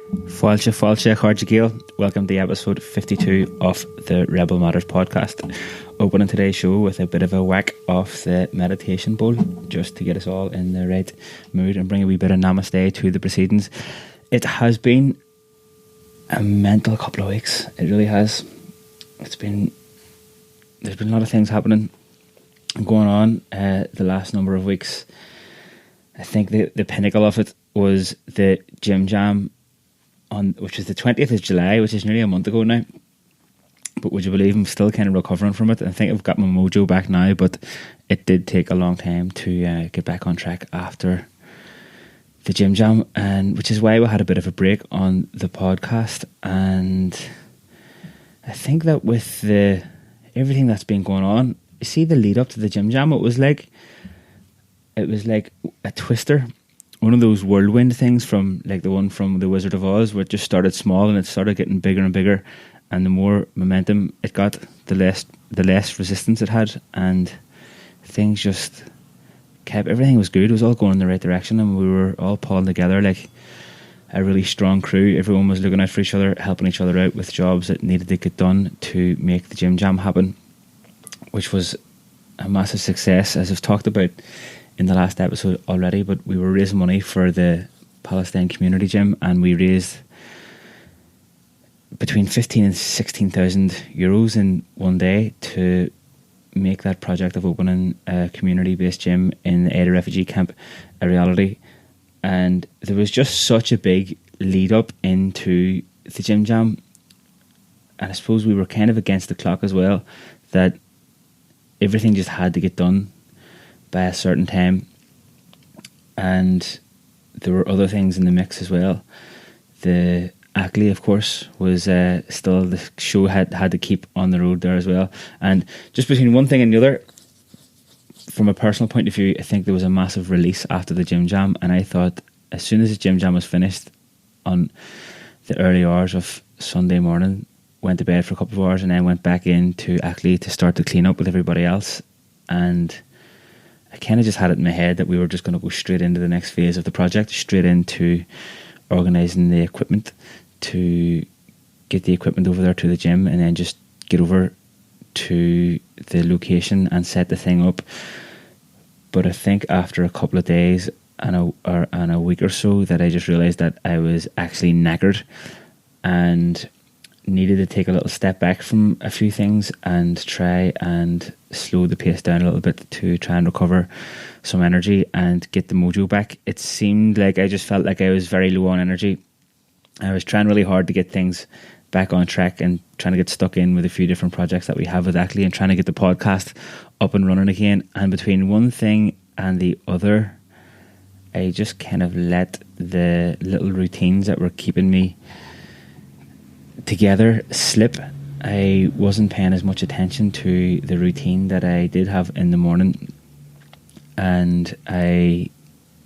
Fáilte, Chairde Gael. Welcome to episode 52 of the Rebel Matters podcast. Opening today's show with a bit of a whack off the meditation bowl, just to get us all in the right mood and bring a wee bit of namaste to the proceedings. It has been a mental couple of weeks. It really has. There's been a lot of things happening and going on the last number of weeks. I think the pinnacle of it was the Gym Jam, which is the 20th of July, which is nearly a month ago now. But would you believe I'm still kind of recovering from it? I think I've got my mojo back now, but it did take a long time to get back on track after the Gym Jam, and which is why we had a bit of a break on the podcast. And I think that with everything that's been going on, you see the lead up to the Gym Jam, it was like a twister. One of those whirlwind things from like the one from The Wizard of Oz, where it just started small and it started getting bigger and bigger, and the more momentum it got, the less resistance it had, and things just everything was good. It was all going in the right direction, and we were all pulling together like a really strong crew. Everyone was looking out for each other, helping each other out with jobs that needed to get done to make the Gym Jam happen, which was a massive success, as I've talked about in the last episode already. But we were raising money for the Palestine Community Gym, and we raised between 15 and 16,000 euros in one day to make that project of opening a community-based gym in the Ada refugee camp a reality. And there was just such a big lead up into the Gym Jam, and I suppose we were kind of against the clock as well, that everything just had to get done by a certain time, and there were other things in the mix as well. The ACLAÍ, of course, was still, the show had to keep on the road there as well. And just between one thing and the other, from a personal point of view, I think there was a massive release after the Gym Jam, and I thought as soon as the Gym Jam was finished on the early hours of Sunday morning, went to bed for a couple of hours and then went back into ACLAÍ to start to clean up with everybody else. And I kind of just had it in my head that we were just going to go straight into the next phase of the project, straight into organising the equipment, to get the equipment over there to the gym, and then just get over to the location and set the thing up. But I think after a couple of days and a week or so, that I just realised that I was actually knackered and needed to take a little step back from a few things and try and slow the pace down a little bit to try and recover some energy and get the mojo back. It seemed like I just felt like I was very low on energy. I was trying really hard to get things back on track and trying to get stuck in with a few different projects that we have with ACLAÍ and trying to get the podcast up and running again. And between one thing and the other, I just kind of let the little routines that were keeping me together slip. I wasn't paying as much attention to the routine that I did have in the morning, and I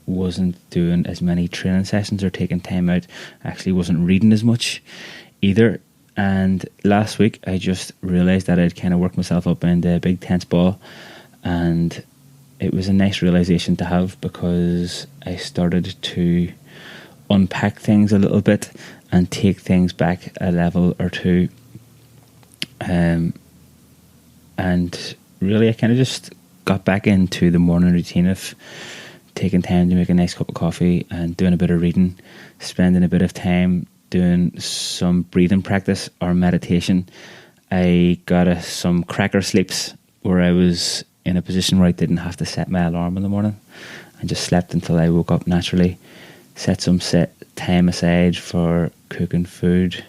wasn't doing as many training sessions or taking time out. I actually wasn't reading as much either. And last week I just realised that I'd kind of worked myself up into a big tense ball, and it was a nice realisation to have, because I started to unpack things a little bit and take things back a level or two. And really I kind of just got back into the morning routine of taking time to make a nice cup of coffee and doing a bit of reading, spending a bit of time doing some breathing practice or meditation. I got some cracker sleeps where I was in a position where I didn't have to set my alarm in the morning, and just slept until I woke up naturally. Set time aside for cooking food,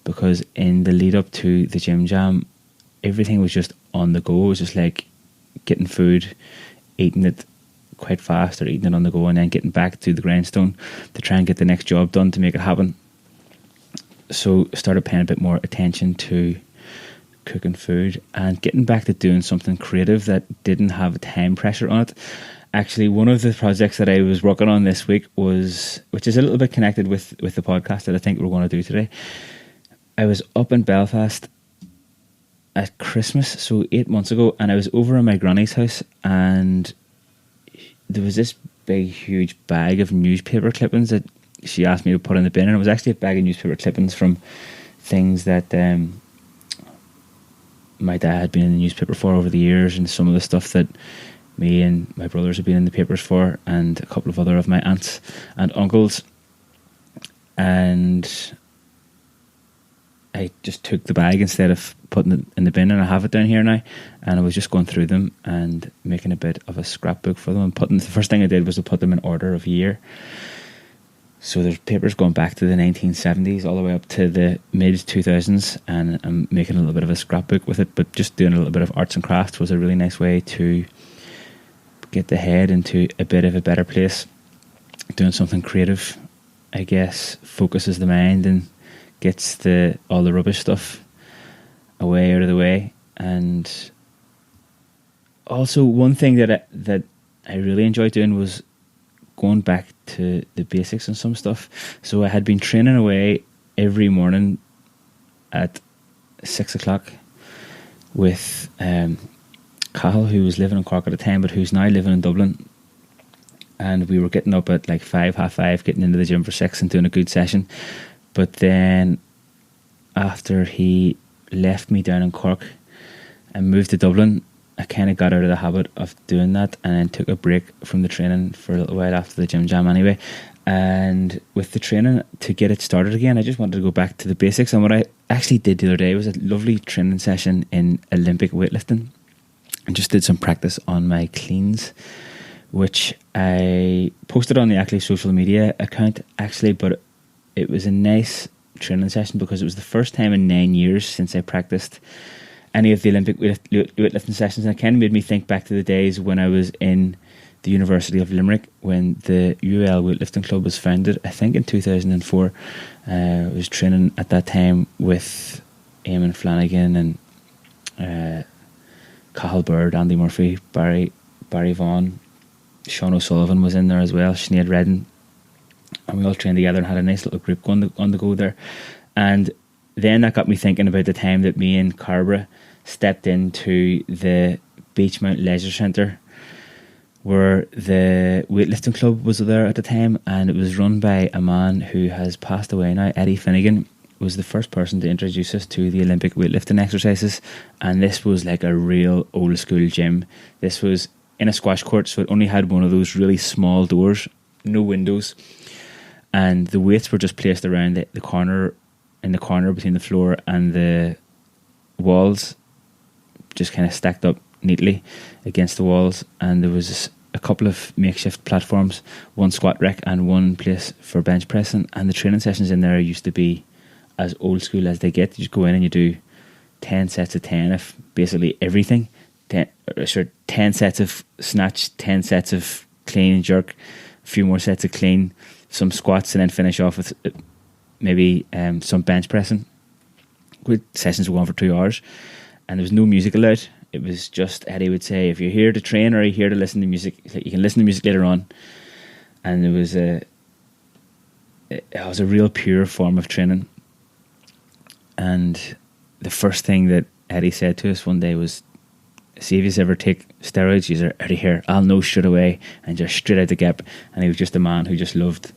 because in the lead up to the Gym Jam, everything was just on the go. It was just like getting food, eating it quite fast, or eating it on the go, and then getting back to the grindstone to try and get the next job done to make it happen. So started paying a bit more attention to cooking food and getting back to doing something creative that didn't have a time pressure on it. Actually, one of the projects that I was working on this week which is a little bit connected with the podcast that I think we're going to do today. I was up in Belfast at Christmas, so 8 months ago, and I was over at my granny's house, and there was this big, huge bag of newspaper clippings that she asked me to put in the bin, and it was actually a bag of newspaper clippings from things that my dad had been in the newspaper for over the years, and some of the stuff that me and my brothers had been in the papers for, and a couple of other of my aunts and uncles. And I just took the bag instead of putting it in the bin, and I have it down here now, and I was just going through them and making a bit of a scrapbook for them, and the first thing I did was to put them in order of year. So there's papers going back to the 1970s all the way up to the mid-2000s, and I'm making a little bit of a scrapbook with it, but just doing a little bit of arts and crafts was a really nice way to get the head into a bit of a better place. Doing something creative, I guess, focuses the mind and gets all the rubbish stuff away out of the way. And also one thing that I really enjoyed doing was going back to the basics and some stuff. So I had been training away every morning at 6 o'clock with Cahill, who was living in Cork at the time, but who's now living in Dublin. And we were getting up at like 5:30, getting into the gym for 6 and doing a good session. But then after he left me down in Cork and moved to Dublin, I kind of got out of the habit of doing that, and then took a break from the training for a little while after the gym jam anyway. And with the training, to get it started again, I just wanted to go back to the basics. And what I actually did the other day was a lovely training session in Olympic weightlifting, and just did some practice on my cleans, which I posted on the ACLAÍ social media account actually. But it was a nice training session because it was the first time in 9 years since I practiced any of the Olympic weightlifting sessions, and it kind of made me think back to the days when I was in the University of Limerick when the UL Weightlifting Club was founded, I think in 2004. I was training at that time with Eamon Flanagan and Cahill Bird, Andy Murphy, Barry Vaughan, Sean O'Sullivan was in there as well, Sinead Redden, and we all trained together and had a nice little group on the go there. And then that got me thinking about the time that me and Carbra stepped into the Beachmount Leisure Centre, where the weightlifting club was there at the time, and it was run by a man who has passed away now. Eddie Finnegan was the first person to introduce us to the Olympic weightlifting exercises, and this was like a real old school gym. This was in a squash court, so it only had one of those really small doors, no windows, and the weights were just placed around the corner, in the corner between the floor and the walls, just kind of stacked up neatly against the walls. And there was a couple of makeshift platforms, one squat rack and one place for bench pressing. And the training sessions in there used to be as old school as they get. You just go in and you do 10 sets of 10 of basically everything. 10 sets of snatch, 10 sets of clean and jerk, a few more sets of clean, some squats, and then finish off with maybe some bench pressing. Good sessions were on for 2 hours, and there was no music allowed. It was just, Eddie would say, if you're here to train or you're here to listen to music, you can listen to music later on. And it was a real pure form of training. And the first thing that Eddie said to us one day was, see if you ever take steroids, you're out of here. I'll know straight away, and just straight out the gap. And he was just a man who just loved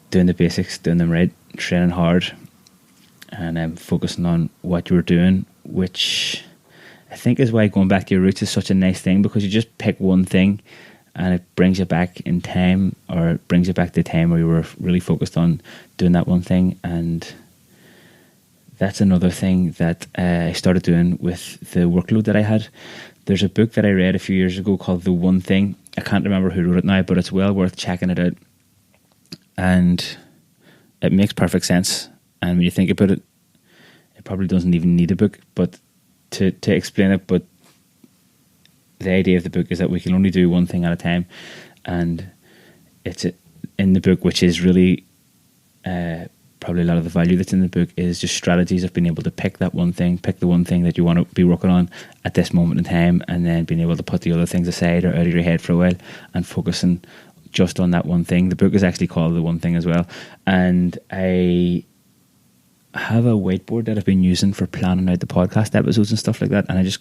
doing the basics, doing them right, training hard, and focusing on what you were doing, which I think is why going back to your roots is such a nice thing, because you just pick one thing and it brings you back in time, or it brings you back to the time where you were really focused on doing that one thing. And that's another thing that I started doing with the workload that I had. There's a book that I read a few years ago called The One Thing. I can't remember who wrote it now, but it's well worth checking it out. And it makes perfect sense. And when you think about it, it probably doesn't even need a book, but to explain it. But the idea of the book is that we can only do one thing at a time, and it's in the book, which is really probably a lot of the value that's in the book, is just strategies of being able to pick that one thing, pick the one thing that you want to be working on at this moment in time, and then being able to put the other things aside or out of your head for a while and focusing just on that one thing. The book is actually called The One Thing as well, and I have a whiteboard that I've been using for planning out the podcast episodes and stuff like that, and I just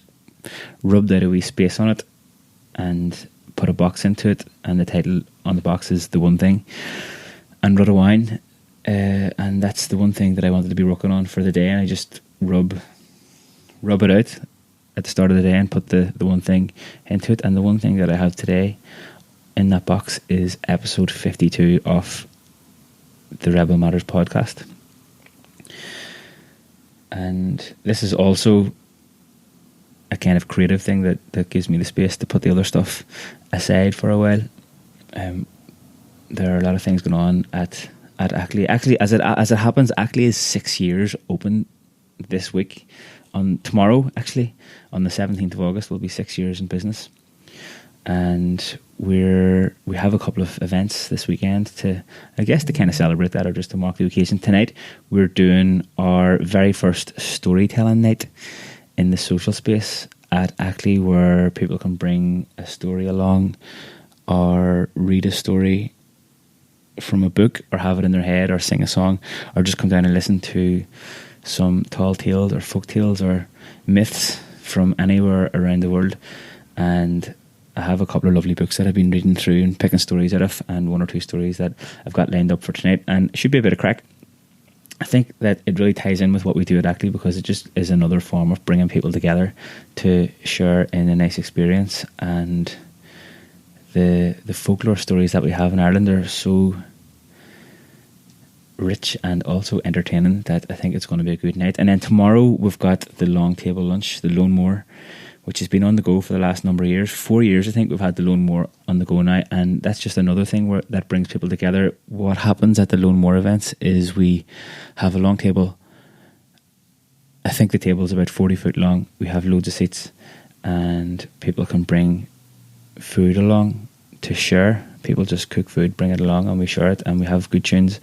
rubbed out a wee space on it and put a box into it, and the title on the box is The One Thing. and rud of wine, and that's the one thing that I wanted to be working on for the day, and I just rub it out at the start of the day and put the one thing into it. And the one thing that I have today in that box is episode 52 of the Rebel Matters podcast. And this is also a kind of creative thing that gives me the space to put the other stuff aside for a while. There are a lot of things going on at ACLAÍ. Actually, as it happens, ACLAÍ is 6 years open this week. On tomorrow, actually, on the 17th of August, we'll be 6 years in business. And we have a couple of events this weekend to kind of celebrate that, or just to mark the occasion. Tonight we're doing our very first storytelling night in the social space at ACLAÍ, where people can bring a story along or read a story from a book, or have it in their head, or sing a song, or just come down and listen to some tall tales or folk tales or myths from anywhere around the world. And I have a couple of lovely books that I've been reading through and picking stories out of, and one or two stories that I've got lined up for tonight, and it should be a bit of crack. I think that it really ties in with what we do at ACLAÍ, because it just is another form of bringing people together to share in a nice experience. And the folklore stories that we have in Ireland are so rich and also entertaining that I think it's going to be a good night. And then tomorrow we've got the long table lunch, the Lone Moor, which has been on the go for the last number of years. 4 years, I think, we've had the Lone Moor on the go now, and that's just another thing that brings people together. What happens at the Lone Moor events is we have a long table. I think the table is about 40 foot long. We have loads of seats, and people can bring food along to share. People just cook food, bring it along, and we share it, and we have good tunes,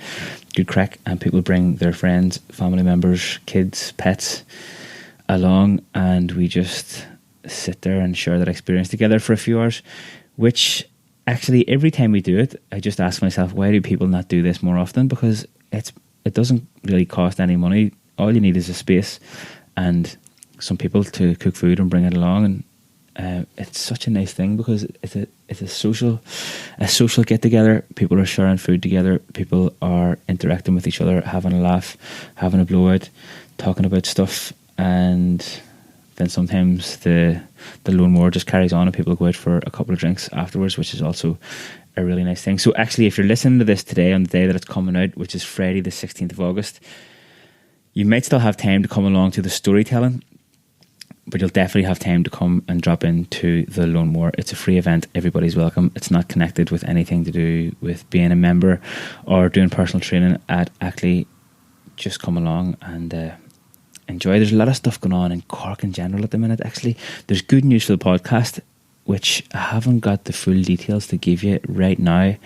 good crack, and people bring their friends, family members, kids, pets along, and we just sit there and share that experience together for a few hours. Which actually, every time we do it, I just ask myself, why do people not do this more often? Because it doesn't really cost any money. All you need is a space and some people to cook food and bring it along, and it's such a nice thing, because it's a social get together. People are sharing food together, people are interacting with each other, having a laugh, having a blowout, talking about stuff. And then sometimes the Lone Moor just carries on, and people go out for a couple of drinks afterwards, which is also a really nice thing. So actually, if you're listening to this today, on the day that it's coming out, which is Friday the 16th of August, you might still have time to come along to the storytelling, but you'll definitely have time to come and drop into the Lone Moor. It's a free event, everybody's welcome. It's not connected with anything to do with being a member or doing personal training at ACLAÍ. Just come along and enjoy. There's a lot of stuff going on in Cork in general at the minute. Actually, there's good news for the podcast, which I haven't got the full details to give you right now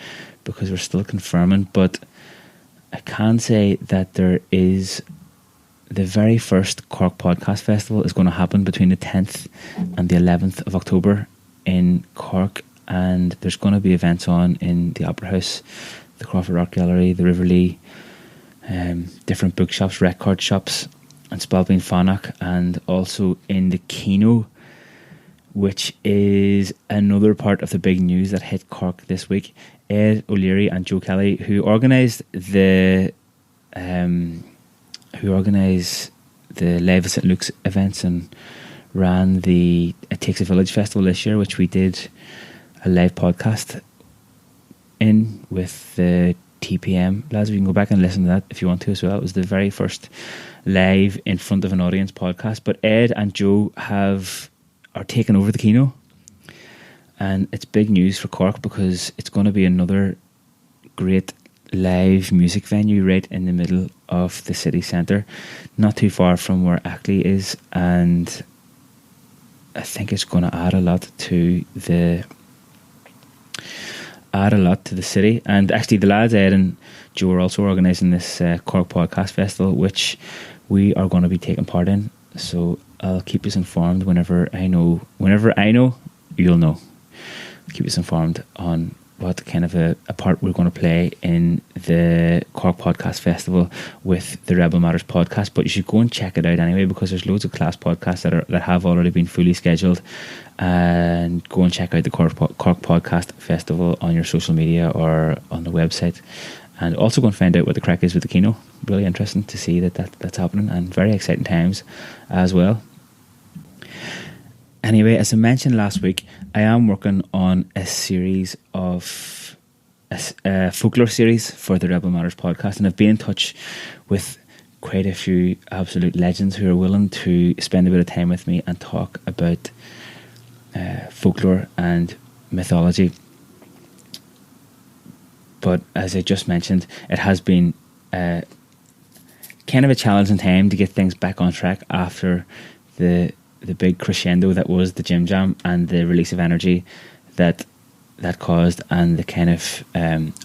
because we're still confirming, but I can say that there is the very first Cork Podcast Festival is going to happen between the 10th and the 11th of October in Cork, and there's going to be events on in the Opera House, the Crawford Art Gallery, the River Lee, different bookshops, record shops, and Spalpeen Fanach, and also in the Kino, which is another part of the big news that hit Cork this week. Ed O'Leary and Joe Kelly, who organised the Live at St Luke's events and ran the It Takes a Village Festival this year, which we did a live podcast in with the TPM lads. You can go back and listen to that if you want to as well. It was the very first live in front of an audience podcast. But Ed and Joe are taking over the Kino, and it's big news for Cork because it's going to be another great live music venue right in the middle of the city centre, not too far from where ACLAÍ is, and I think it's going to add a lot to the city. And actually the lads Ed and Joe are also organising this Cork Podcast Festival, which we are going to be taking part in, so I'll keep us informed whenever I know, you'll know. Keep us informed on what kind of a part we're going to play in the Cork Podcast Festival with the Rebel Matters podcast. But you should go and check it out anyway, because there's loads of class podcasts that have already been fully scheduled. And go and check out the Cork Podcast Festival on your social media or on the website, and also go and find out what the crack is with the Keno. Really interesting to see that's happening, and very exciting times as well. Anyway, as I mentioned last week, I am working on a series of a folklore series for the Rebel Matters podcast, and I've been in touch with quite a few absolute legends who are willing to spend a bit of time with me and talk about folklore and mythology. But as I just mentioned, it has been kind of a challenging time to get things back on track after the big crescendo that was the Gym Jam and the release of energy that caused, and the kind of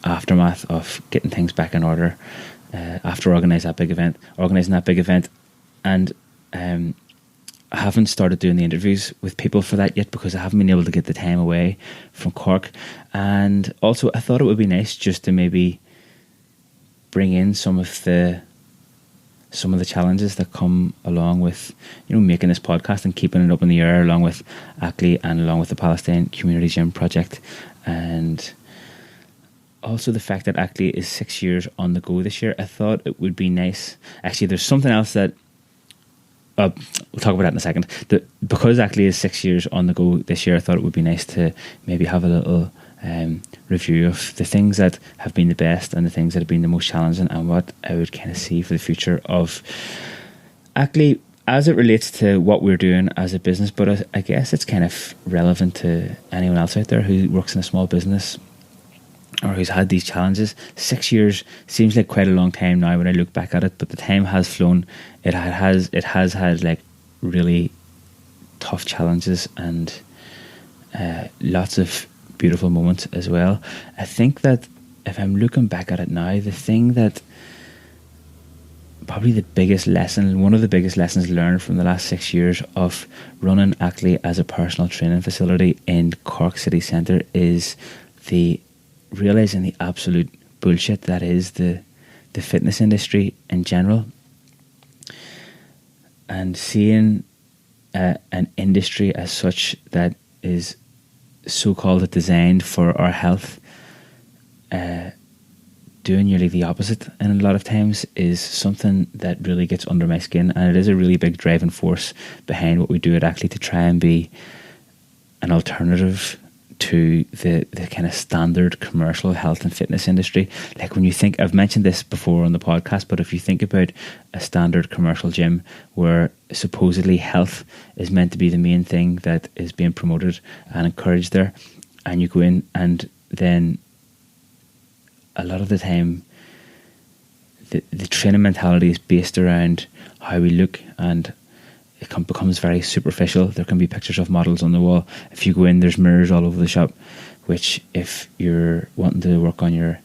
aftermath of getting things back in order after organising that big event. And I haven't started doing the interviews with people for that yet because I haven't been able to get the time away from Cork. And also I thought it would be nice just to maybe bring in some of the challenges that come along with, making this podcast and keeping it up in the air, along with ACLAÍ and along with the Palestine Community Gym Project. And also the fact that ACLAÍ is 6 years on the go this year. I thought it would be nice. Actually, there's something else that we'll talk about that in a second. Because ACLAÍ is 6 years on the go this year, I thought it would be nice to maybe have a little review of the things that have been the best and the things that have been the most challenging, and what I would kind of see for the future of ACLAÍ as it relates to what we're doing as a business. But I guess it's kind of relevant to anyone else out there who works in a small business or who's had these challenges. 6 years seems like quite a long time now when I look back at it, but the time has flown. It has had like really tough challenges and lots of beautiful moments as well. I think that if I'm looking back at it now, the thing that probably one of the biggest lessons learned from the last 6 years of running ACLAÍ as a personal training facility in Cork city centre is realising the absolute bullshit that is the fitness industry in general, and seeing an industry as such that is so-called designed for our health doing nearly the opposite, and a lot of times is something that really gets under my skin, and it is a really big driving force behind what we do at ACLAÍ to try and be an alternative to the kind of standard commercial health and fitness industry. Like when you think, I've mentioned this before on the podcast, but if you think about a standard commercial gym where supposedly health is meant to be the main thing that is being promoted and encouraged there, and you go in and then a lot of the time the training mentality is based around how we look, and it becomes very superficial. There can be pictures of models on the wall. If you go in, there's mirrors all over the shop, which if you're wanting to work on your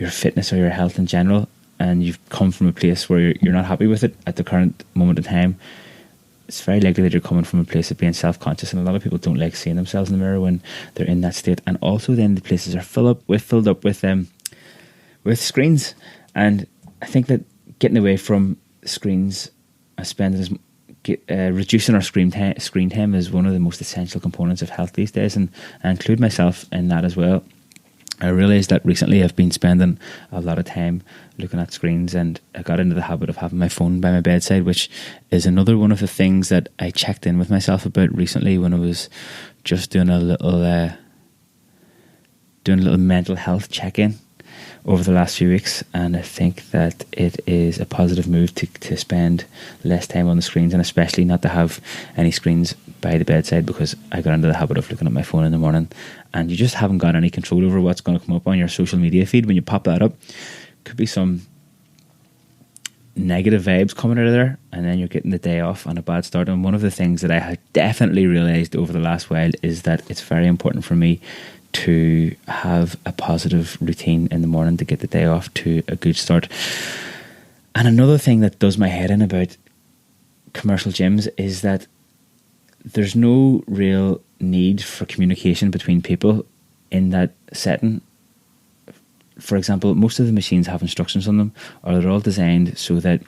fitness or your health in general, and you've come from a place where you're not happy with it at the current moment in time, it's very likely that you're coming from a place of being self-conscious, and a lot of people don't like seeing themselves in the mirror when they're in that state. And also then the places are filled up with screens, and I think that getting away from screens, reducing our screen time is one of the most essential components of health these days, and I include myself in that as well. I realised that recently I've been spending a lot of time looking at screens, and I got into the habit of having my phone by my bedside, which is another one of the things that I checked in with myself about recently when I was just doing a little mental health check-in over the last few weeks, and I think that it is a positive move to spend less time on the screens, and especially not to have any screens by the bedside, because I got into the habit of looking at my phone in the morning, and you just haven't got any control over what's going to come up on your social media feed when you pop that up. Could be some negative vibes coming out of there, and then you're getting the day off on a bad start. And one of the things that I have definitely realised over the last while is that it's very important for me to have a positive routine in the morning to get the day off to a good start. And another thing that does my head in about commercial gyms is that there's no real need for communication between people in that setting. For example, most of the machines have instructions on them, or they're all designed so that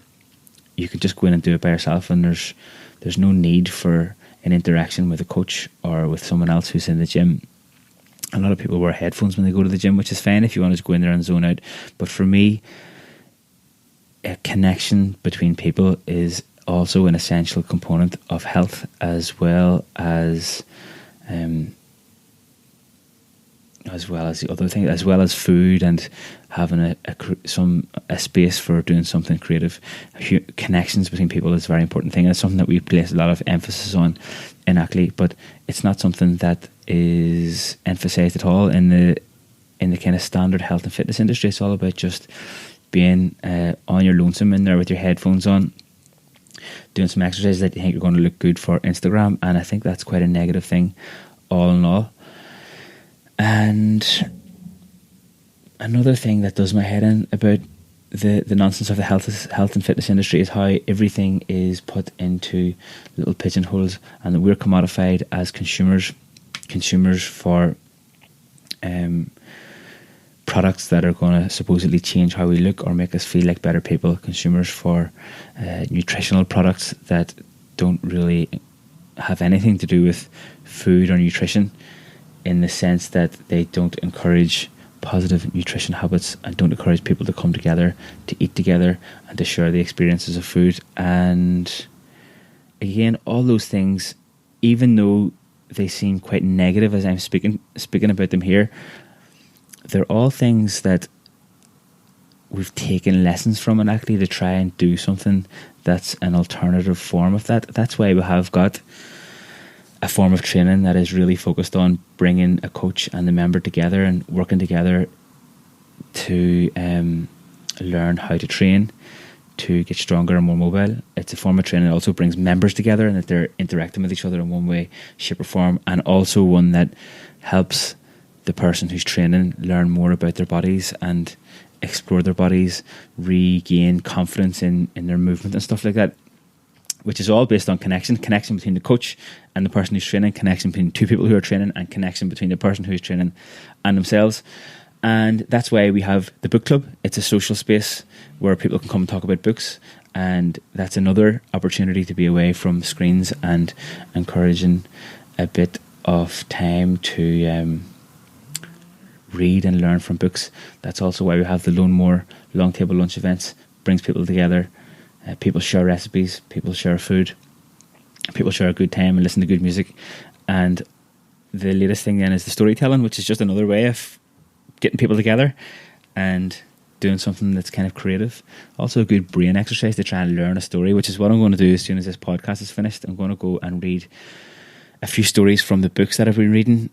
you can just go in and do it by yourself, and there's no need for an interaction with a coach or with someone else who's in the gym. A lot of people wear headphones when they go to the gym, which is fine if you want to go in there and zone out. But for me, a connection between people is also an essential component of health, as well as the other thing, as well as food and having a space for doing something creative. Connections between people is a very important thing. It's something that we place a lot of emphasis on in ACLAÍ, but it's not something that is emphasised at all in the kind of standard health and fitness industry. It's all about just being on your lonesome in there with your headphones on, doing some exercises that you think are going to look good for Instagram, and I think that's quite a negative thing all in all. And another thing that does my head in about the nonsense of the health and fitness industry is how everything is put into little pigeonholes, and that we're commodified as consumers for products that are going to supposedly change how we look or make us feel like better people, consumers for nutritional products that don't really have anything to do with food or nutrition, in the sense that they don't encourage positive nutrition habits and don't encourage people to come together, to eat together and to share the experiences of food. And again, all those things, even though they seem quite negative as I'm speaking about them here, they're all things that we've taken lessons from in ACLAÍ to try and do something that's an alternative form of that. That's why we have got a form of training that is really focused on bringing a coach and the member together and working together to learn how to train, to get stronger and more mobile. It's a form of training that also brings members together and that they're interacting with each other in one way, shape or form, and also one that helps the person who's training learn more about their bodies and explore their bodies, regain confidence in their movement and stuff like that, which is all based on connection between the coach and the person who's training, connection between two people who are training, and connection between the person who's training and themselves. And that's why we have the book club. It's a social space where people can come and talk about books, and that's another opportunity to be away from screens and encouraging a bit of time to read and learn from books. That's also why we have the Lone Moor long table lunch events. Brings people together. People share recipes, people share food, people share a good time and listen to good music. And the latest thing then is the storytelling, which is just another way of getting people together and doing something that's kind of creative. Also a good brain exercise to try and learn a story, which is what I'm going to do as soon as this podcast is finished. I'm going to go and read a few stories from the books that I've been reading.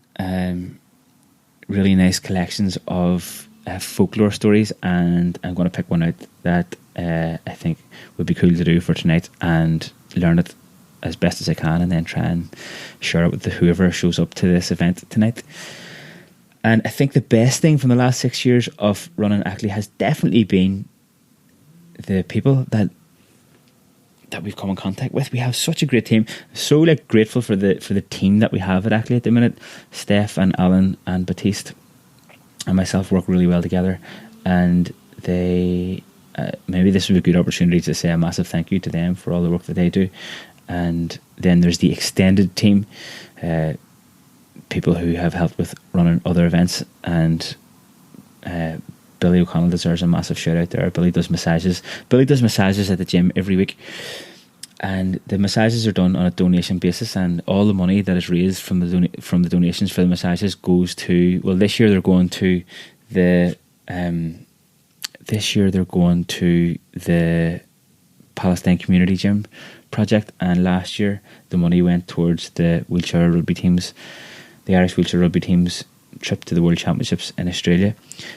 Really nice collections of folklore stories, and I'm going to pick one out that I think would be cool to do for tonight and learn it as best as I can, and then try and share it with whoever shows up to this event tonight. And I think the best thing from the last 6 years of running ACLAÍ has definitely been the people that we've come in contact with. We have such a great team. So grateful for the team that we have at ACLAÍ at the minute. Steph and Alan and Baptiste and myself work really well together, and they maybe this would be a good opportunity to say a massive thank you to them for all the work that they do. And then there's the extended team, people who have helped with running other events, and Billy O'Connell deserves a massive shout out there. Billy does massages at the gym every week, and the massages are done on a donation basis, and all the money that is raised from the donations for the massages goes to, well, this year they're going to the Palestine Community Gym project, and last year the money went towards the Irish wheelchair rugby team's trip to the World Championships in Australia.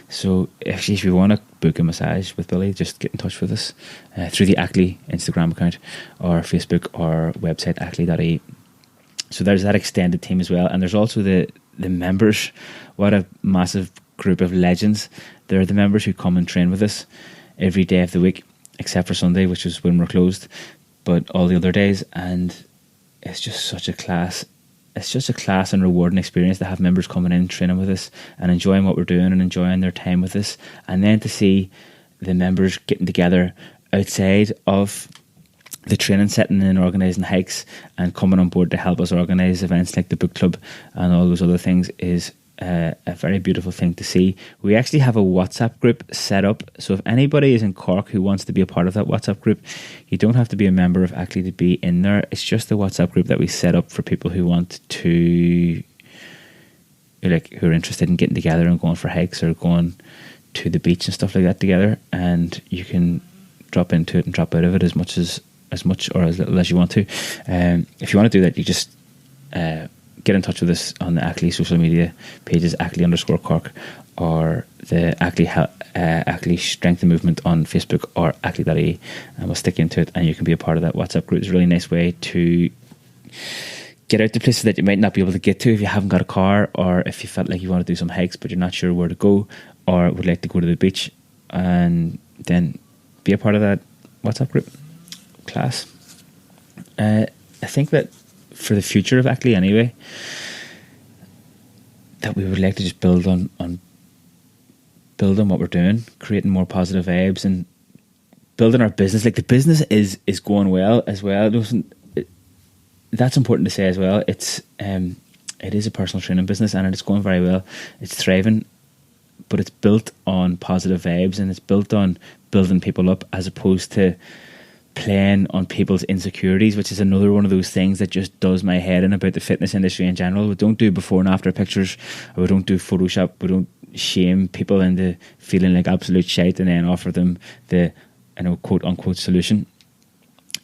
So if you want to book a massage with Billy, just get in touch with us through the ACLAÍ Instagram account or Facebook or website aclaí.ie. So there's that extended team as well, and there's also the members. What a massive group of legends. They're the members who come and train with us every day of the week, except for Sunday, which is when we're closed, but all the other days. And it's just such a class. It's just a class and rewarding experience to have members coming in, training with us and enjoying what we're doing and enjoying their time with us. And then to see the members getting together outside of the training setting and organising hikes and coming on board to help us organise events like the book club and all those other things is a very beautiful thing to see. We actually have a WhatsApp group set up, so if anybody is in Cork who wants to be a part of that WhatsApp group, you don't have to be a member of ACLAÍ to be in there. It's just a WhatsApp group that we set up for people who want to, like, who are interested in getting together and going for hikes or going to the beach and stuff like that together, and you can drop into it and drop out of it as much or as little as you want to. If you want to do that, you just get in touch with us on the ACLAÍ social media pages, ACLAÍ_Cork, or the ACLAÍ Strength and Movement on Facebook, or ACLAÍ.ie, and we'll stick you into it, and you can be a part of that WhatsApp group. It's a really nice way to get out to places that you might not be able to get to if you haven't got a car, or if you felt like you want to do some hikes but you're not sure where to go, or would like to go to the beach, and then be a part of that WhatsApp group. Class. I think that for the future of ACLAÍ anyway, that we would like to just build on what we're doing, creating more positive vibes and building our business. Like, the business is going well as well. That's important to say as well. It is a personal training business, and it's going very well. It's thriving, but it's built on positive vibes, and it's built on building people up as opposed to playing on people's insecurities, which is another one of those things that just does my head in about the fitness industry in general. We don't do before and after pictures, or we don't do Photoshop. We don't shame people into feeling like absolute shite and then offer them the, quote unquote solution.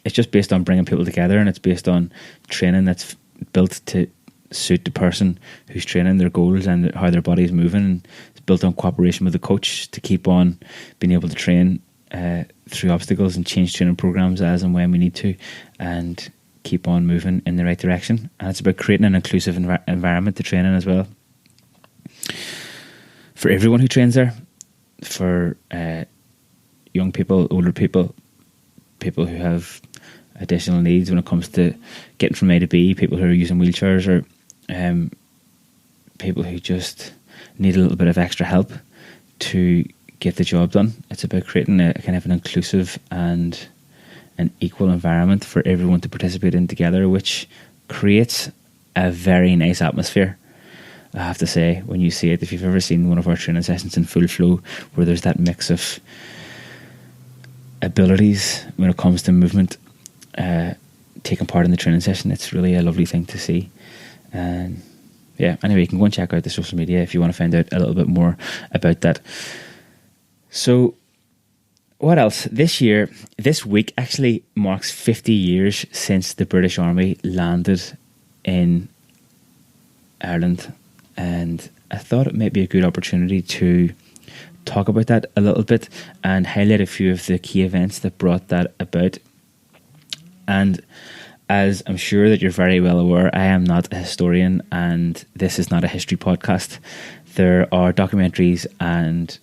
It's just based on bringing people together, and it's based on training that's built to suit the person who's training, their goals and how their body is moving. And it's built on cooperation with the coach to keep on being able to train through obstacles and change training programs as and when we need to, and keep on moving in the right direction. And it's about creating an inclusive environment to training as well, for everyone who trains there, for young people, older people, people who have additional needs when it comes to getting from A to B, people who are using wheelchairs, or people who just need a little bit of extra help to get the job done. It's about creating a kind of an inclusive and an equal environment for everyone to participate in together, which creates a very nice atmosphere, I have to say, when you see it. If you've ever seen one of our training sessions in full flow, where there's that mix of abilities when it comes to movement taking part in the training session, it's really a lovely thing to see. And yeah, anyway, you can go and check out the social media if you want to find out a little bit more about that. So what else? This week actually marks 50 years since the British Army landed in Ireland, and I thought it might be a good opportunity to talk about that a little bit and highlight a few of the key events that brought that about. And as I'm sure that you're very well aware, I am not a historian, and this is not a history podcast. There are documentaries and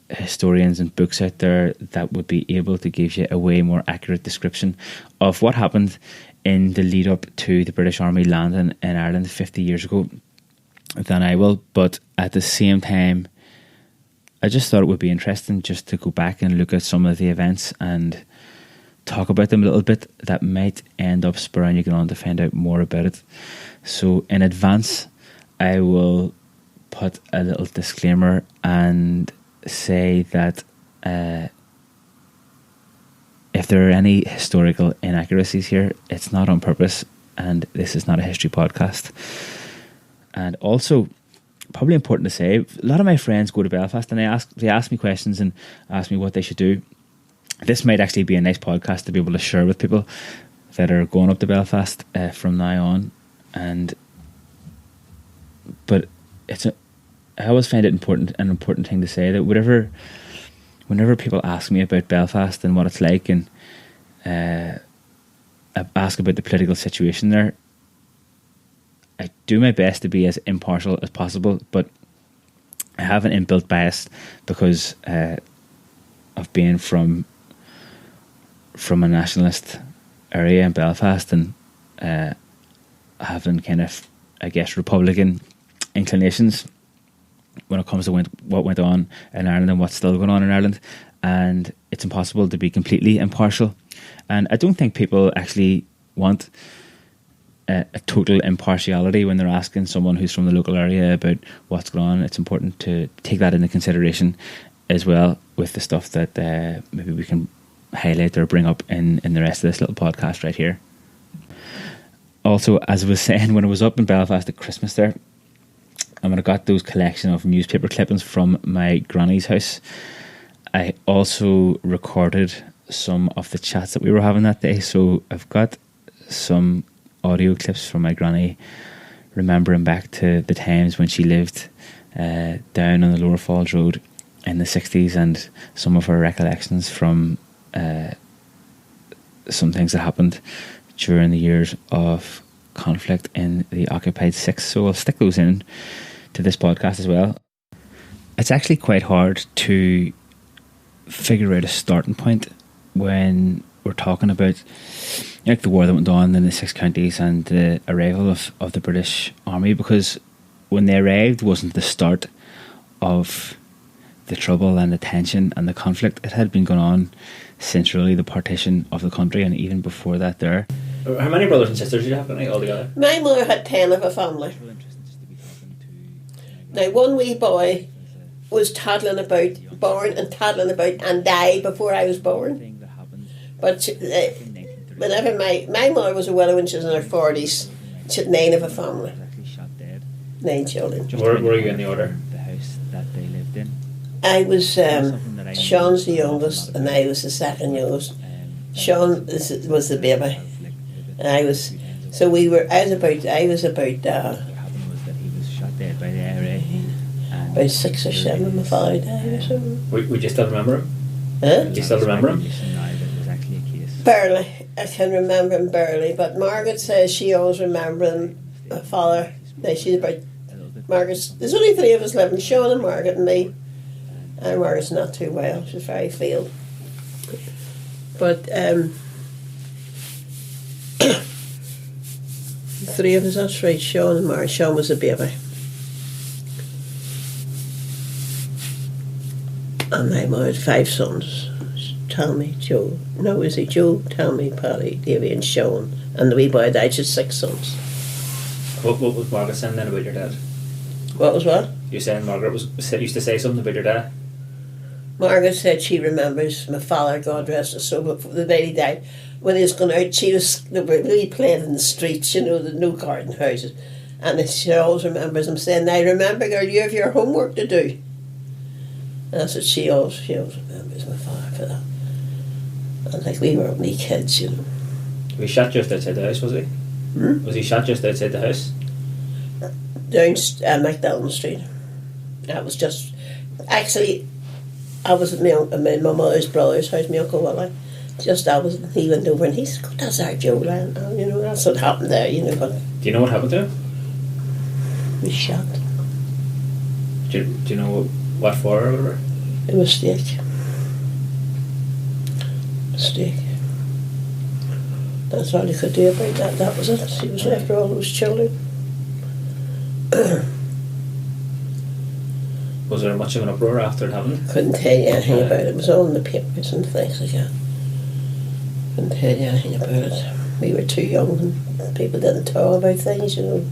historians and books out there that would be able to give you a way more accurate description of what happened in the lead up to the British Army landing in Ireland 50 years ago than I will. But at the same time, I just thought it would be interesting just to go back and look at some of the events and talk about them a little bit. That might end up spurring you on to find out more about it. So in advance, I will put a little disclaimer and say that if there are any historical inaccuracies here, it's not on purpose, and this is not a history podcast. And also, probably important to say, a lot of my friends go to Belfast and they ask me questions and ask me what they should do. This might actually be a nice podcast to be able to share with people that are going up to Belfast from now on. But I always find it an important thing to say, that whenever people ask me about Belfast and what it's like, and ask about the political situation there, I do my best to be as impartial as possible, but I have an inbuilt bias because of being from a nationalist area in Belfast, and having kind of, I guess, Republican inclinations when it comes to what went on in Ireland and what's still going on in Ireland. And it's impossible to be completely impartial, and I don't think people actually want a total impartiality when they're asking someone who's from the local area about what's going on. It's important to take that into consideration as well with the stuff that maybe we can highlight or bring up in the rest of this little podcast right here. Also, as I was saying, when I was up in Belfast at Christmas there, and when I got those collection of newspaper clippings from my granny's house, I also recorded some of the chats that we were having that day. So I've got some audio clips from my granny remembering back to the times when she lived down on the Lower Falls Road in the 60s, and some of her recollections from some things that happened during the years of conflict in the occupied six. So I'll stick those in to this podcast as well. It's actually quite hard to figure out a starting point when we're talking about like the war that went on in the six counties and the arrival of the British Army, because when they arrived wasn't the start of the trouble and the tension and the conflict. It had been going on since really the partition of the country, and even before that there. How many brothers and sisters did you have altogether? My mother had 10 of a family. Now one wee boy was toddling about, born and toddling about and died before I was born. But whenever my mother was a widow when she was in her 40s, she had 9 of a family. 9 children. Where were you in the order? The house that they lived in. I was Sean's the youngest, and I was the second youngest. Sean was the baby. And I was about. What happened was that he was shot dead by the IRA. About 6 or 7, my father died or something. Would you still remember him? Huh? Do you still remember him? Barely. I can remember him barely, but Margaret says she always remembered him, my father. Now she's about Margaret's. There's only 3 of us living, Sean and Margaret and me. And Margaret's not too well. She's very frail. But 3 of us, that's right, Sean and Margaret. Sean was a baby. And my mother had 5 sons. Tommy, Joe. No, is he Joe? Tommy, Paddy, Davy and Sean. And the wee boy died, she had 6 sons. What was Margaret saying then about your dad? What was what? You saying Margaret used to say something about your dad? Margaret said she remembers my father, God rest his soul, but the day he died, when he was going out, they were really playing in the streets, you know, the no garden houses. And she always remembers him saying, "Now remember, girl, you have your homework to do." And that's what she always remembers my father for that. And like we were only kids, you know. Was he shot just outside the house, was he? Was he shot just outside the house? Down McDonald Street. That was just... Actually, I was at my mother's brother's house, my Uncle Willie. He went over and he said, "God, that's our Joe Land." You know, that's what happened there, you know. But do you know what happened to him? He was shot. Do you know what for or whatever? A mistake. That's all he could do about that. That was it. He was after all those children. Was there much of an uproar after it happened? Couldn't tell you anything about it. It was all in the papers and things like that. Couldn't tell you anything about it. We were too young and people didn't talk about things, you know.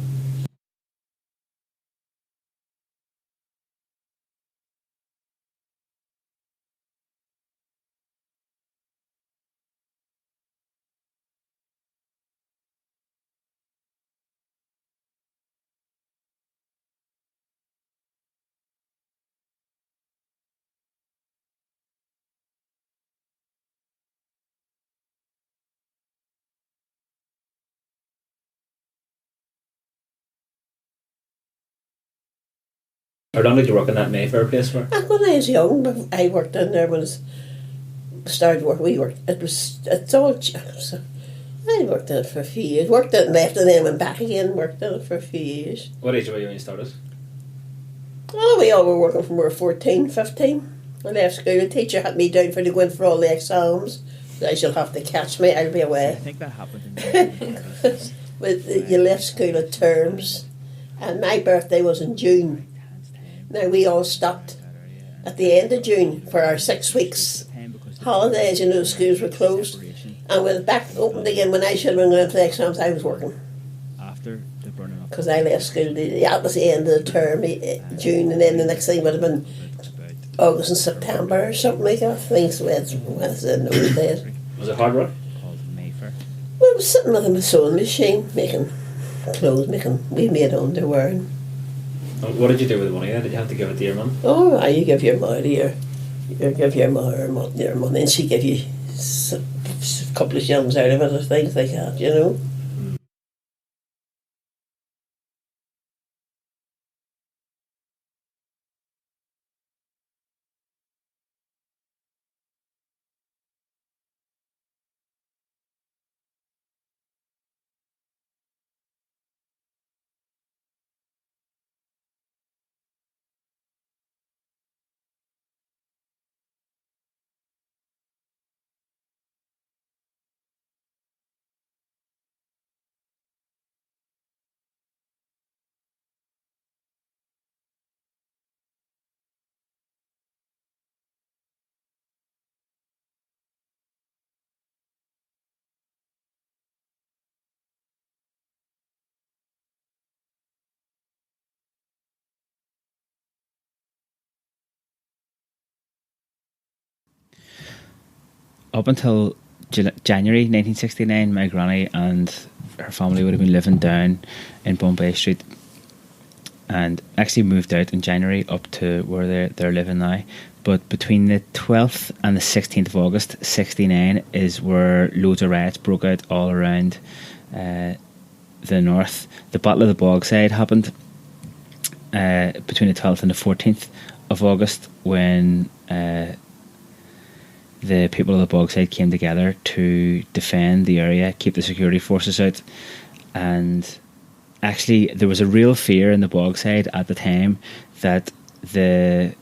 How long did you work in that Mayfair place for? When I was young, I worked in there when I started work. I worked in it for a few years. Worked in it, left, and then went back again. Worked in it for a few years. What age were you when you started? Oh, we all were working from we were 14, 15. I left school. The teacher had me down for to go in for all the exams. I shall have to catch me. I'll be away. I think that happened in You left school at terms, and my birthday was in June. Now we all stopped at the end of June for our 6 weeks holidays. You know, schools were closed, and went back opened again when I should have been going to the exams. I was working. after the burning up. Because I left school, that was the end of the term, June, and then the next thing would have been August and September or something like that. I think so when it's in those days. Was it hard work? Called Mayfair. Well, I was sitting with a sewing machine, making clothes, we made underwear. And, What did you do with the money then? Did you have to give it to your mum? oh, you give your mother you give your mother your money, and she give you a couple of shillings out of it or things like that, you know. Up until January 1969, my granny and her family would have been living down in Bombay Street, and actually moved out in January up to where they're living now. But between the 12th and the 16th of August 69 is where loads of riots broke out all around the north. The Battle of the Bogside happened between the 12th and the 14th of August, when the people of the Bogside came together to defend the area, keep the security forces out. And actually there was a real fear in the Bogside at the time that there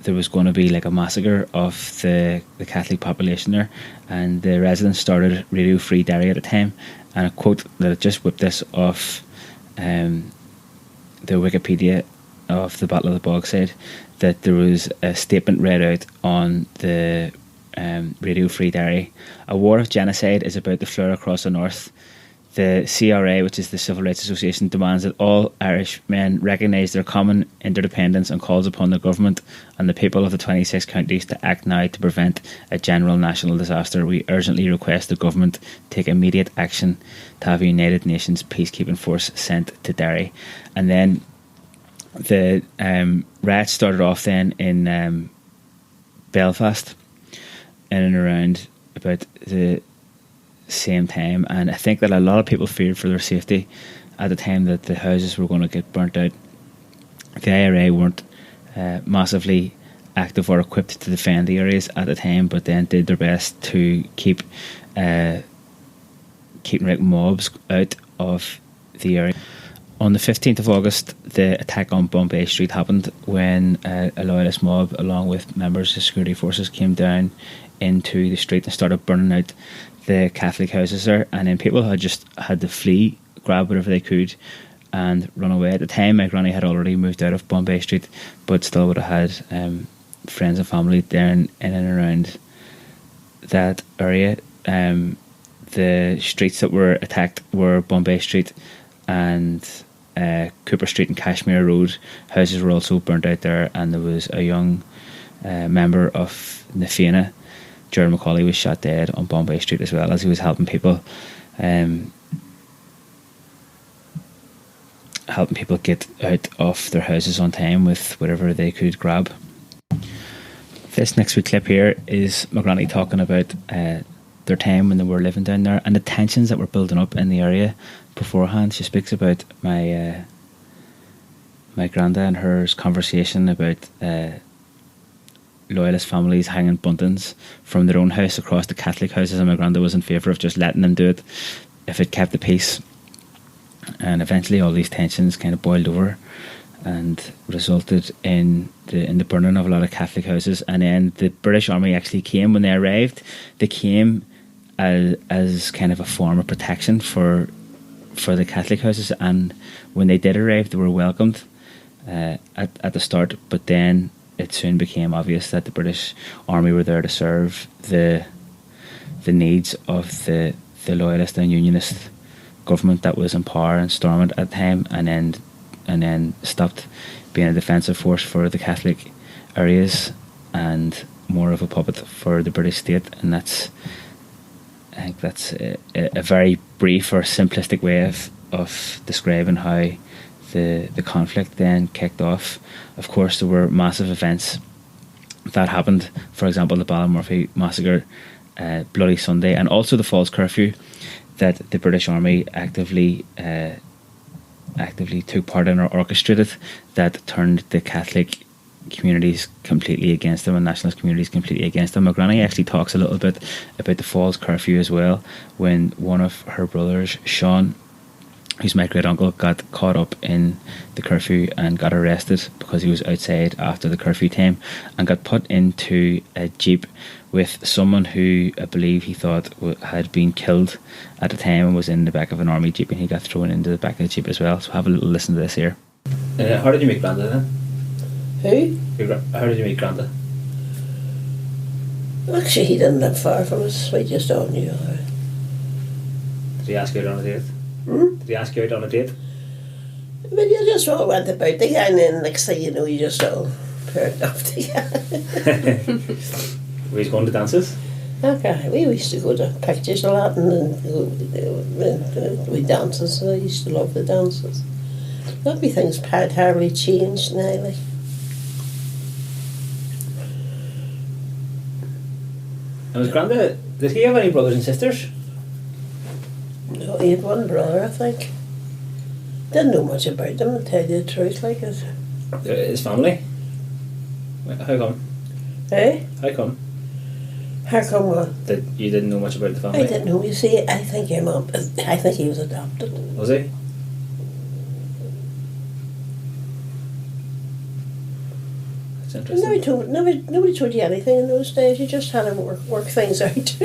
was going to be like a massacre of the Catholic population there, and the residents started Radio Free Derry at the time. And a quote that I just whipped this off the Wikipedia of the Battle of the Bogside, that there was a statement read out on the Radio Free Derry: "A war of genocide is about to flare across the north. The CRA, which is the Civil Rights Association, demands that all Irish men recognise their common interdependence and calls upon the government and the people of the 26 counties to act now to prevent a general national disaster. We urgently request the government take immediate action to have a United Nations peacekeeping force sent to Derry." And then the riots started off then in Belfast, in and around about the same time. And I think that a lot of people feared for their safety at the time, that the houses were going to get burnt out. The IRA weren't massively active or equipped to defend the areas at the time, but then did their best to keep keeping mobs out of the area. On the 15th of August, the attack on Bombay Street happened, when a loyalist mob, along with members of security forces, came down into the street and started burning out the Catholic houses there. And then people had just had to flee, grab whatever they could, and run away. At the time, my granny had already moved out of Bombay Street, but still would have had friends and family there in and around that area. The streets that were attacked were Bombay Street and Cooper Street and Kashmir Road. Houses were also burnt out there, and there was a young member of Na Fianna, Gerard Macaulay, was shot dead on Bombay Street as well, as he was helping people get out of their houses on time with whatever they could grab. This next wee clip here is my granny talking about their time when they were living down there and the tensions that were building up in the area beforehand. She speaks about my granda and her conversation about loyalist families hanging buntings from their own house across the Catholic houses, and my granda was in favour of just letting them do it if it kept the peace. And eventually all these tensions kind of boiled over and resulted in the burning of a lot of Catholic houses. And then the British Army actually came. When they arrived, they came as kind of a form of protection for the Catholic houses, and when they did arrive, they were welcomed at the start, but then it soon became obvious that the British Army were there to serve the needs of the loyalist and unionist government that was in power and Stormont at the time, and then stopped being a defensive force for the Catholic areas and more of a puppet for the British state. And I think that's a very brief or simplistic way of describing how the conflict then kicked off. Of course, there were massive events that happened. For example, the Ballymurphy massacre, Bloody Sunday, and also the false curfew that the British Army actively took part in or orchestrated, that turned the Catholic communities completely against them and nationalist communities completely against them. My granny actually talks a little bit about the false curfew as well, when one of her brothers, Sean, who's my great uncle, got caught up in the curfew and got arrested because he was outside after the curfew time, and got put into a jeep with someone who I believe he thought had been killed at the time and was in the back of an army jeep, and he got thrown into the back of the jeep as well. So have a little listen to this here. How did you meet Granda then? Who? How did you meet Granda? Actually, he didn't live far from us. We just all knew her. Did he ask you out on a date? Did he ask you out on a date? But you just all went about together, and then next thing you know, you just all paired off together. Were you going to dances? Okay, we used to go to pictures a lot, and we dances. I used to love the dances. Everything's terribly changed now. Like. And was Granda, did he have any brothers and sisters? No, he had one brother, I think. Didn't know much about them, to tell you the truth, like it. His family? How come? Eh? How come? How come what? That you didn't know much about the family? I didn't know. You see, I think he was adopted. Was he? That's interesting. Nobody told you anything in those days. You just had to work things out.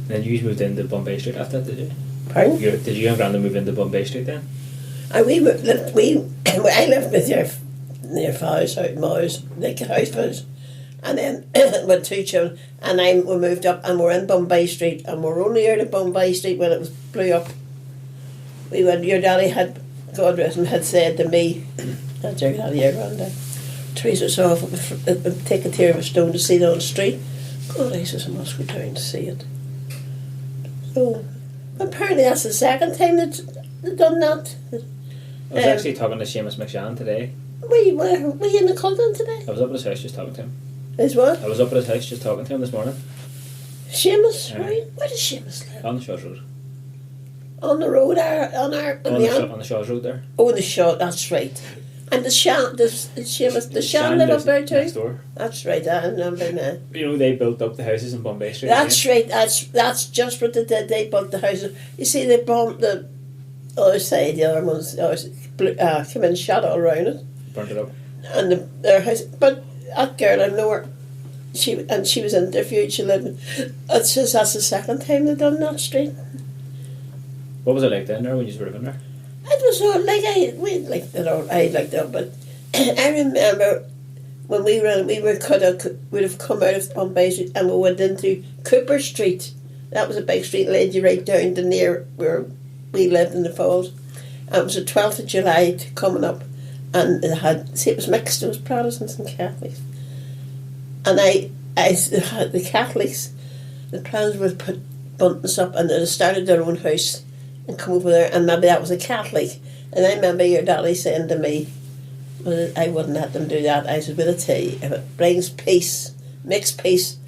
Then you moved into Bombay Street after that, did you? Pardon? Did you and Granda move into Bombay Street then? I lived with your father's house, Mars, like house, and then with two children, and we moved up, and we're in Bombay Street, and we're only out of Bombay Street when it was blew up. Your daddy had, God rest him, had said to me, that's your daddy, your granddad, Teresa's off, take a tear of a stone to see it on the street. God, I says, I must go down to see it. So, apparently that's the second time that they've done that. I was actually talking to Seamus McShann today. Were you in the Cullen today? I was up at his house just talking to him. Is what? I was up at his house just talking to him this morning. Seamus, right? Where does Seamus live? On the Shaws Road. On the road, On the Shaws Road there. Oh, the Shaw, that's right. And the Shan live up there too? Next door. That's right, I remember now. You know, they built up the houses in Bombay Street. That's right, that's just what they did. They built the houses. You see, they bombed the other side, the other ones came in and shot all around it. Burnt it up. And their house, but that girl, I know her, she was interviewed, she lived, it's just, that's the second time they've done that street. What was it like then there when you were living there? It was all like I liked it all, but I remember when we'd have come out of Bombay Street and we went into Cooper Street. That was a big street, led you right down to near where we lived in the Falls. And it was the 12th of July coming up, and it was mixed. It was Protestants and Catholics, and the Catholics, the plans were to put buntings up, and they started their own house and come over there, and maybe that was a Catholic. And I remember your daddy saying to me, well, I wouldn't let them do that. I said, well, I tell you, if it brings peace, makes peace,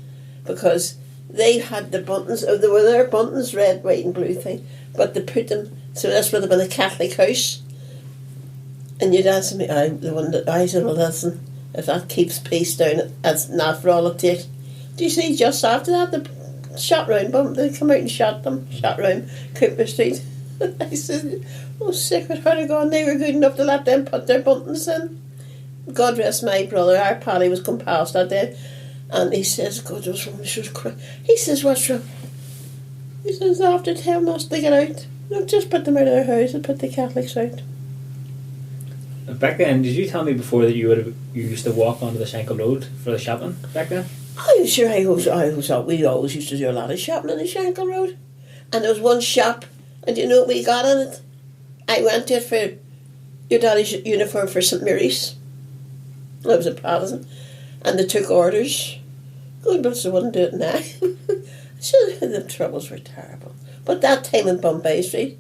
because they had the buntings, they were their buntings, red, white and blue thing, but they put them, so this would have been a Catholic house. And your dad said to me, I said, well, listen, if that keeps peace down, that's not for all it takes. Do you see, just after that, they shot round them, they come out and shot round Cooper Street. I said, oh, Sacred Heart of God, they were good enough to let them put their buntings in. God rest my brother, our Paddy was come past that day, and he says, God, those women, she was crying. He says, what's wrong? He says, after telling us to get out, no, just put them out of their house and put the Catholics out. Back then, did you tell me before that you used to walk onto the Shankill Road for the shopping back then? I'm sure we always used to do a lot of shopping on the Shankill Road. And there was one shop, and you know what we got in it? I went to it for your daddy's uniform for St Mary's. I was a Protestant, and they took orders. God bless, they wouldn't do it now. So the troubles were terrible. But that time in Bombay Street,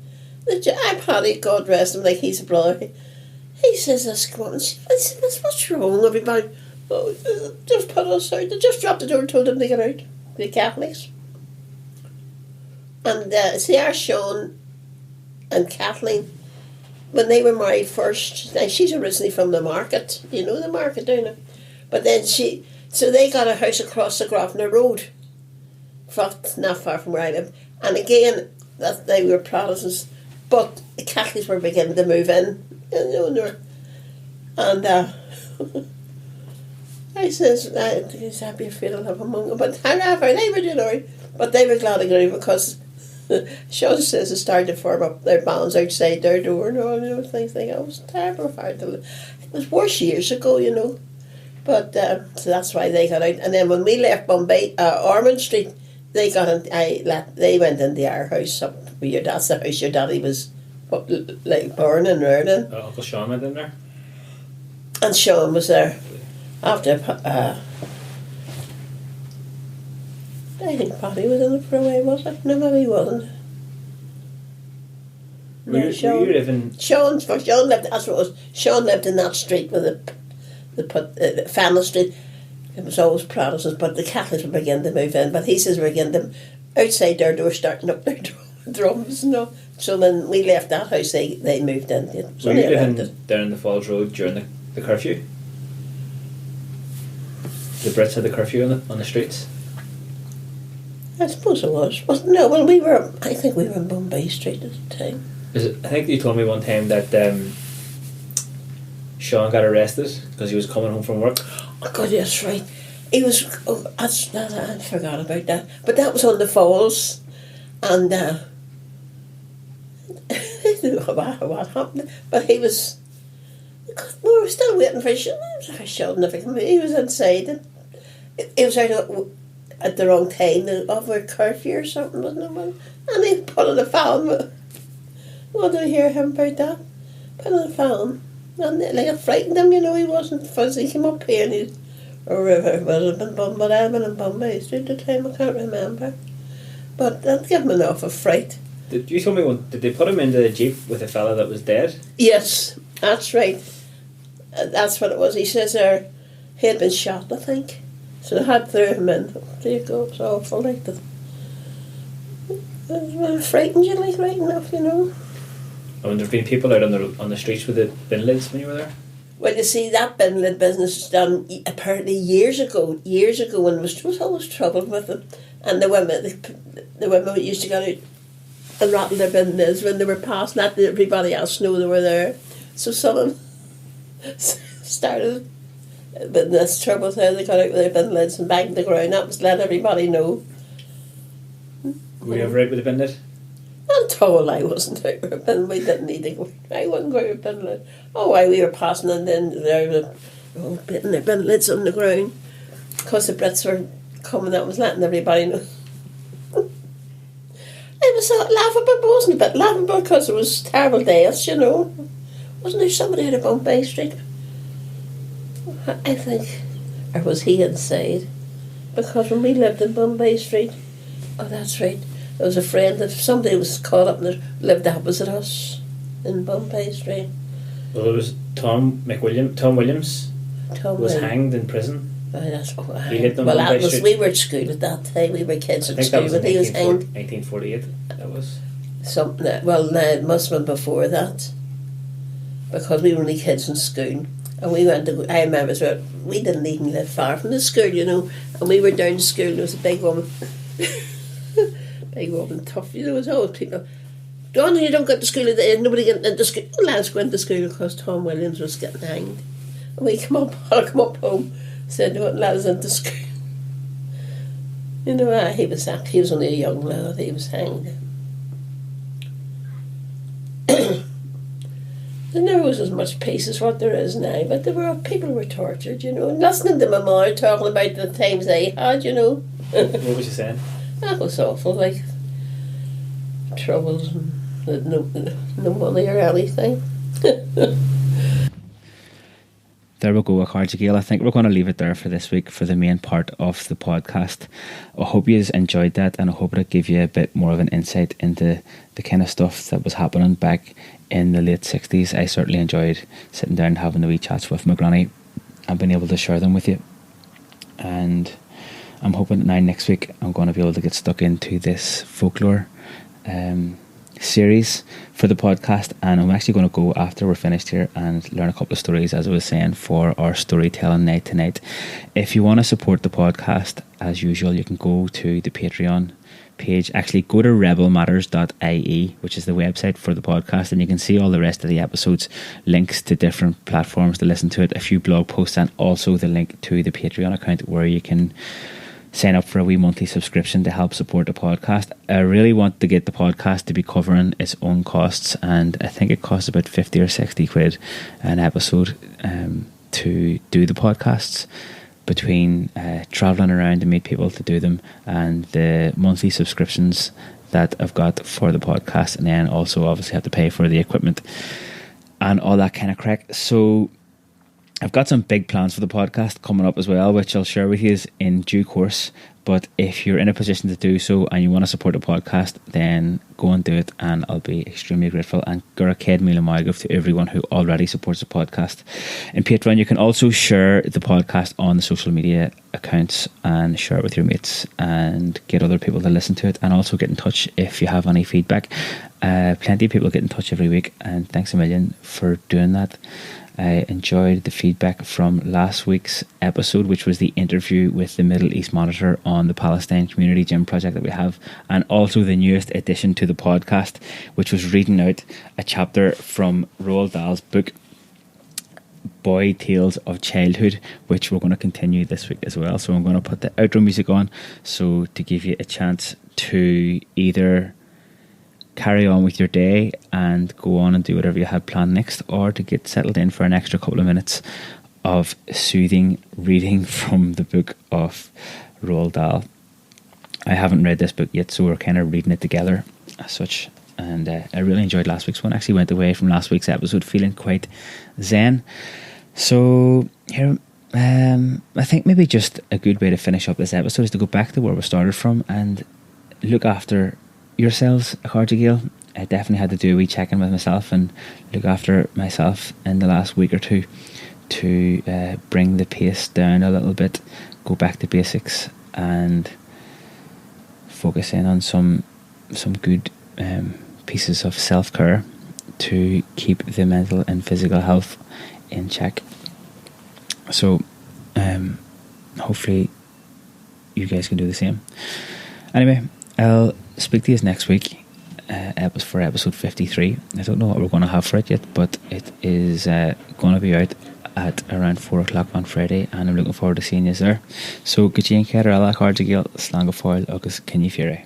I Paddy, God rest him, like he's a brother. He says, this woman, I said, what's wrong, everybody? Oh, just put us out. They just dropped the door and told them to get out. The Catholics. And see, our Sean and Kathleen, when they were married first, now she's originally from the market, you know the market down there. But then so they got a house across the Grosvenor Road, not far from where I live. And again, that they were Protestants, but the Catholics were beginning to move in, you know, and I says, I'd be afraid I'll have a monk, but however, they were doing alright, but they were glad to get out because Sean says they started to form up their bands outside their door and all those things. Like, it was terrible hard to live. It was worse years ago, you know. But so that's why they got out. And then when we left Bombay, Ormond Street, they went into our house up where that's the house your daddy was like born and reared in. Uncle Sean went in there. And Sean was there after. I think Paddy was in it for a while, was it? No, maybe he wasn't. Were you living? Sean lived. That's what it was. Sean lived in that street with the Fennel Street. It was always Protestants, but the Catholics were beginning to move in. But he says we're beginning to outside their door, starting up their drums and all. So when we left that house, they moved in. So were you living down the Falls Road during the curfew? The Brits had the curfew on the streets. I suppose it was. No, well, I think we were in Bombay Street at the time. I think you told me one time that Sean got arrested because he was coming home from work. Oh God, yes, right. He was. Oh, I forgot about that. But that was on the Falls, and what happened? But he was. We were still waiting for Sean. Never come. He was inside. He was out at the wrong time of a curfew or something, wasn't it? And he put on the phone. What did I hear him about that? Put on the phone. And like it frightened him, you know, he wasn't fuzzy. He came up here and he would have been in Bombay Street at the time, I can't remember. But that gave him enough of fright. Did you tell me did they put him into the Jeep with a fella that was dead? Yes, that's right. That's what it was. He says he had been shot, I think. So they had threw him in. There you go, it was awful like that. It frightened you like right enough, you know. I wonder if there have been people out on the streets with the bin lids when you were there? Well, you see, that bin lid business was done apparently years ago when there was always trouble with them. And the women used to go out and rattle their bin lids when they were passing that, everybody else knew they were there. So someone started with this trouble, so they got out with their bin lids and banged the ground. That was let everybody know. Were you ever out with a bin lid? I'm told I wasn't out with a bin. We didn't need to go. I wouldn't go out with a bin lid. Oh, while we were passing, and then there were putting their bin lids on the ground because the Brits were coming. That was letting everybody know. It was laughable, but it wasn't a bit laughable because it was terrible days, you know. Wasn't there somebody out of Bombay Street? I think, or was he inside? Because when we lived in Bombay Street, oh, that's right. There was a friend that somebody was caught up and lived opposite us in Bombay Street. Well, it was Tom Williams was hanged in prison. Oh, that's he lived on Bombay Street. We were at school at that time. We were kids at school, but he was hanged. 1948. That was something. Well, no, it must have been before that, because we were only kids in school. And we went to, I remember, we didn't even live far from the school, you know, and we were down to school, and there was a big woman, tough, you know, there was always people, John, you don't go to school today, nobody getting into school. Well, lads went to school because Tom Williams was getting hanged. And I come up home, said, no, lads into school. You know, he was only a young lad, he was hanged. There never was as much peace as what there is now, but people were tortured, you know. And listening to my mother talking about the times they had, you know. What was you saying? That was awful, like. It was, lads went to school, and he was hanged. And we come up troubles and no money or anything. There we go, Acharja Gael. I think we're going to leave it there for this week for the main part of the podcast. I hope you enjoyed that, and I hope it'll give you a bit more of an insight into the kind of stuff that was happening back in the late 60s. I certainly enjoyed sitting down and having the wee chats with my granny and being able to share them with you. And I'm hoping that now next week I'm going to be able to get stuck into this folklore series for the podcast, and I'm actually going to go after we're finished here and learn a couple of stories, as I was saying, for our storytelling night tonight. If you want to support the podcast, as usual, you can go to the Patreon page. Actually, go to rebelmatters.ie, which is the website for the podcast, and you can see all the rest of the episodes, links to different platforms to listen to it, a few blog posts, and also the link to the Patreon account where you can sign up for a wee monthly subscription to help support the podcast. I really want to get the podcast to be covering its own costs, and I think it costs about 50 or 60 quid an episode to do the podcasts, between travelling around to meet people to do them and the monthly subscriptions that I've got for the podcast, and then also obviously have to pay for the equipment and all that kind of crack. So I've got some big plans for the podcast coming up as well, which I'll share with you in due course. But if you're in a position to do so and you want to support the podcast, then go and do it, and I'll be extremely grateful. And Gurached Mila Maigov to everyone who already supports the podcast. In Patreon, you can also share the podcast on the social media accounts and share it with your mates and get other people to listen to it, and also get in touch if you have any feedback. Plenty of people get in touch every week, and thanks a million for doing that. I enjoyed the feedback from last week's episode, which was the interview with the Middle East Monitor on the Palestine Community Gym project that we have, and also the newest addition to the podcast, which was reading out a chapter from Roald Dahl's book Boy Tales of Childhood, which we're going to continue this week as well. So I'm going to put the outro music on, so to give you a chance to either carry on with your day and go on and do whatever you had planned next, or to get settled in for an extra couple of minutes of soothing reading from the book of Roald Dahl. I haven't read this book yet, so we're kind of reading it together as such, and I really enjoyed last week's one. Actually went away from last week's episode feeling quite zen. So here, I think maybe just a good way to finish up this episode is to go back to where we started from and look after yourselves, Acharja Gael. I definitely had to do a wee check-in with myself and look after myself in the last week or two to bring the pace down a little bit, go back to basics, and focus in on some good pieces of self-care to keep the mental and physical health in check. So hopefully you guys can do the same. Anyway, I'll speak to you next week for episode 53. I don't know what we're going to have for it yet, but it is going to be out at around 4 o'clock on Friday, and I'm looking forward to seeing you there. So, Gajin Kerala Acharja Gael, Slán go fóill agus Cinne Fiore.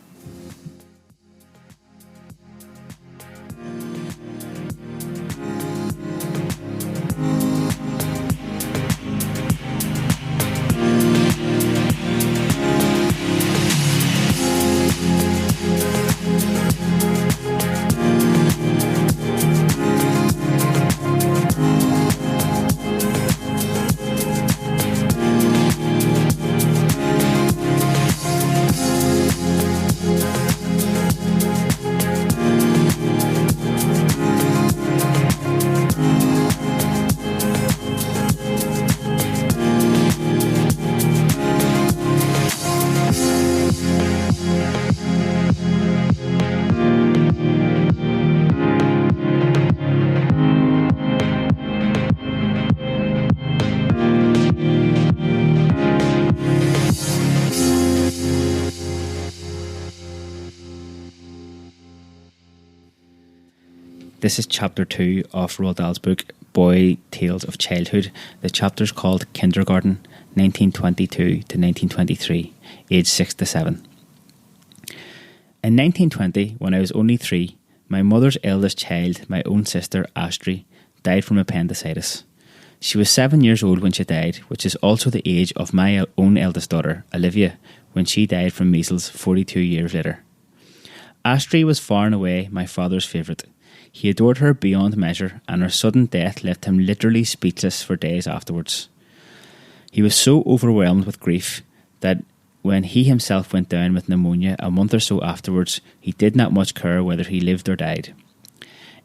This is chapter 2 of Roald Dahl's book, Boy Tales of Childhood. The chapter is called Kindergarten, 1922 to 1923, age 6 to 7. In 1920, when I was only 3, my mother's eldest child, my own sister, Astrid, died from appendicitis. She was 7 years old when she died, which is also the age of my own eldest daughter, Olivia, when she died from measles 42 years later. Astrid was far and away my father's favourite. He adored her beyond measure, and her sudden death left him literally speechless for days afterwards. He was so overwhelmed with grief that when he himself went down with pneumonia a month or so afterwards, he did not much care whether he lived or died.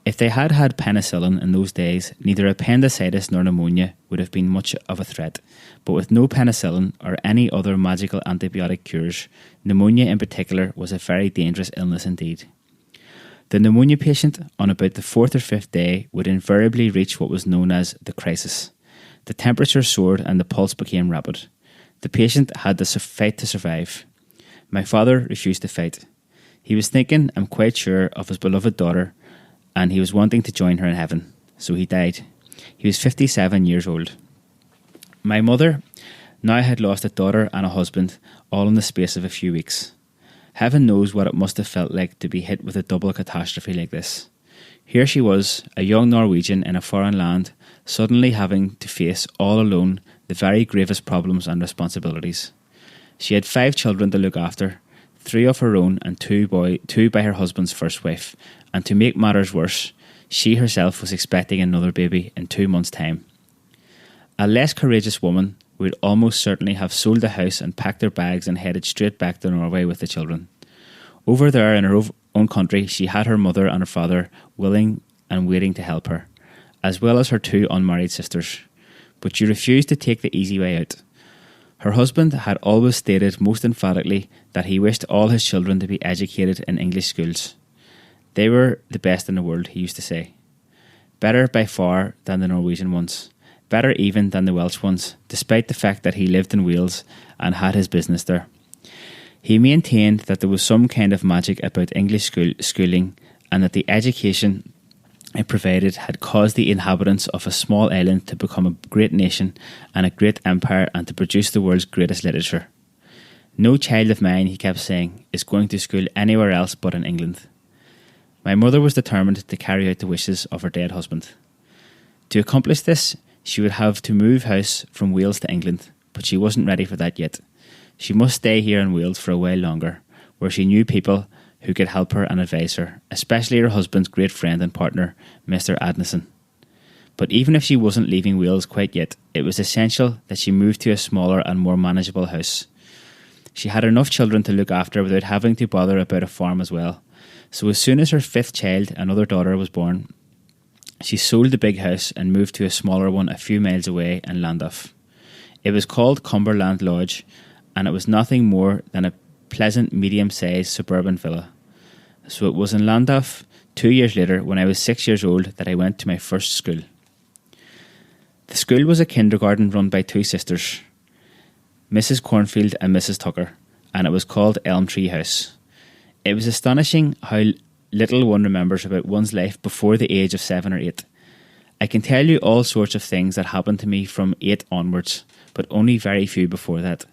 If they had had penicillin in those days, neither appendicitis nor pneumonia would have been much of a threat, but with no penicillin or any other magical antibiotic cures, pneumonia in particular was a very dangerous illness indeed. The pneumonia patient, on about the 4th or 5th day, would invariably reach what was known as the crisis. The temperature soared and the pulse became rapid. The patient had to fight to survive. My father refused to fight. He was thinking, I'm quite sure, of his beloved daughter, and he was wanting to join her in heaven. So he died. He was 57 years old. My mother now had lost a daughter and a husband, all in the space of a few weeks. Heaven knows what it must have felt like to be hit with a double catastrophe like this. Here she was, a young Norwegian in a foreign land, suddenly having to face all alone the very gravest problems and responsibilities. She had 5 children to look after, 3 of her own and 2 by her husband's first wife, and to make matters worse, she herself was expecting another baby in 2 months' time. A less courageous woman would almost certainly have sold the house and packed her bags and headed straight back to Norway with the children. Over there in her own country, she had her mother and her father willing and waiting to help her, as well as her 2 unmarried sisters. But she refused to take the easy way out. Her husband had always stated most emphatically that he wished all his children to be educated in English schools. They were the best in the world, he used to say. Better by far than the Norwegian ones. Better even than the Welsh ones, despite the fact that he lived in Wales and had his business there. He maintained that there was some kind of magic about English schooling, and that the education it provided had caused the inhabitants of a small island to become a great nation and a great empire, and to produce the world's greatest literature. No child of mine, he kept saying, is going to school anywhere else but in England. My mother was determined to carry out the wishes of her dead husband. To accomplish this, she would have to move house from Wales to England, but she wasn't ready for that yet. She must stay here in Wales for a while longer, where she knew people who could help her and advise her, especially her husband's great friend and partner, Mr. Adnison. But even if she wasn't leaving Wales quite yet, it was essential that she moved to a smaller and more manageable house. She had enough children to look after without having to bother about a farm as well. So as soon as her 5th child, another daughter, was born, she sold the big house and moved to a smaller one a few miles away in Llandaff. It was called Cumberland Lodge, and it was nothing more than a pleasant medium-sized suburban villa. So it was in Llandaff 2 years later, when I was 6 years old, that I went to my first school. The school was a kindergarten run by 2 sisters, Mrs. Cornfield and Mrs. Tucker, and it was called Elm Tree House. It was astonishing how little one remembers about one's life before the age of 7 or 8. I can tell you all sorts of things that happened to me from 8 onwards, but only very few before that.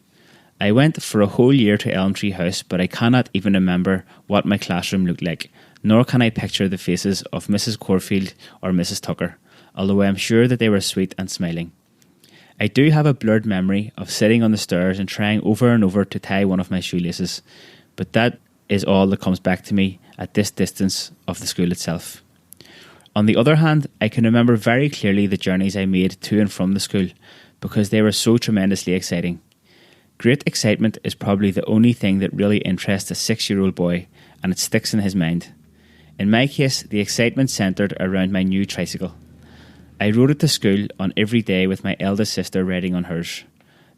I went for a whole year to Elm Tree House, but I cannot even remember what my classroom looked like, nor can I picture the faces of Mrs. Corfield or Mrs. Tucker, although I am sure that they were sweet and smiling. I do have a blurred memory of sitting on the stairs and trying over and over to tie one of my shoelaces, but that is all that comes back to me at this distance of the school itself. On the other hand, I can remember very clearly the journeys I made to and from the school, because they were so tremendously exciting. Great excitement is probably the only thing that really interests a 6-year-old boy, and it sticks in his mind. In my case, the excitement centred around my new tricycle. I rode it to school on every day with my eldest sister riding on hers.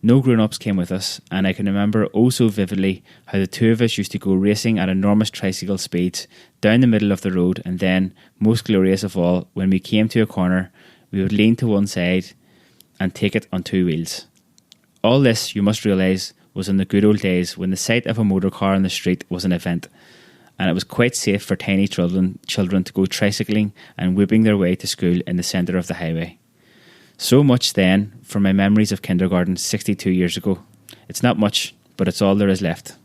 No grown-ups came with us, and I can remember oh so vividly how the 2 of us used to go racing at enormous tricycle speeds down the middle of the road, and then, most glorious of all, when we came to a corner, we would lean to one side and take it on 2 wheels. All this, you must realise, was in the good old days when the sight of a motor car on the street was an event, and it was quite safe for tiny children to go tricycling and whipping their way to school in the centre of the highway. So much then for my memories of kindergarten 62 years ago. It's not much, but it's all there is left.